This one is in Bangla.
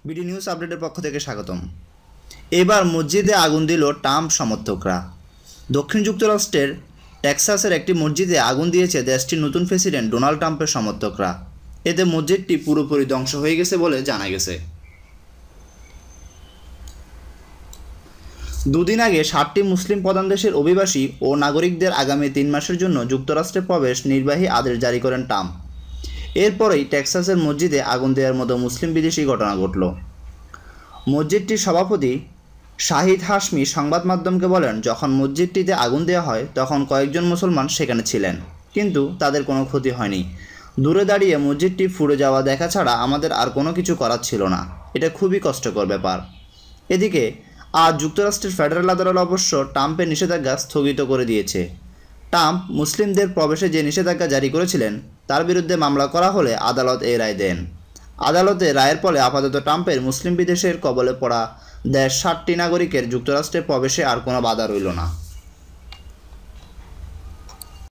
বিডি নিউজ আপডেটের পক্ষ থেকে স্বাগতম। এবার মসজিদে আগুন দিল ট্রাম্প সমর্থকরা। দক্ষিণ যুক্তরাষ্ট্রের টেক্সাসের একটি মসজিদে আগুন দিয়েছে দেশটির নতুন প্রেসিডেন্ট ডোনাল্ড ট্রাম্পের সমর্থকরা। এতে মসজিদটি পুরোপুরি ধ্বংস হয়ে গেছে বলে জানা গেছে। দুদিন আগে 7টি মুসলিম প্রধান দেশের অভিবাসী ও নাগরিকদের আগামী 3 মাসের জন্য যুক্তরাষ্ট্রে প্রবেশ নির্বাহী আদেশ জারি করেন ট্রাম্প। এরপরেই টেক্সাসের মসজিদে আগুন দেওয়ার মতো মুসলিম বিদেশি ঘটনা ঘটল। মসজিদটির সভাপতি শাহিদ হাশমি সংবাদ মাধ্যমকে বলেন, যখন মসজিদটিতে আগুন দেওয়া হয় তখন কয়েকজন মুসলমান সেখানে ছিলেন, কিন্তু তাদের কোনো ক্ষতি হয়নি। দূরে দাঁড়িয়ে মসজিদটি পুড়ে যাওয়া দেখা ছাড়া আমাদের আর কোনো কিছু করার ছিল না। এটা খুবই কষ্টকর ব্যাপার। এদিকে আজ যুক্তরাষ্ট্রের ফেডারেল আদালত অবশ্য ট্রাম্পের নিষেধাজ্ঞা স্থগিত করে দিয়েছে। ট্রাম্প মুসলিমদের প্রবেশে যে নিষেধাজ্ঞা জারি করেছিলেন তার বিরুদ্ধে মামলা করা হলে আদালত এই রায় দেন। আদালতে রায়ের ফলে আপাতত ট্রাম্পের মুসলিম বিদেশের কবলে পড়া দেশ 7টি নাগরিকের যুক্তরাষ্ট্রে প্রবেশে আর কোনো বাধা রইল না।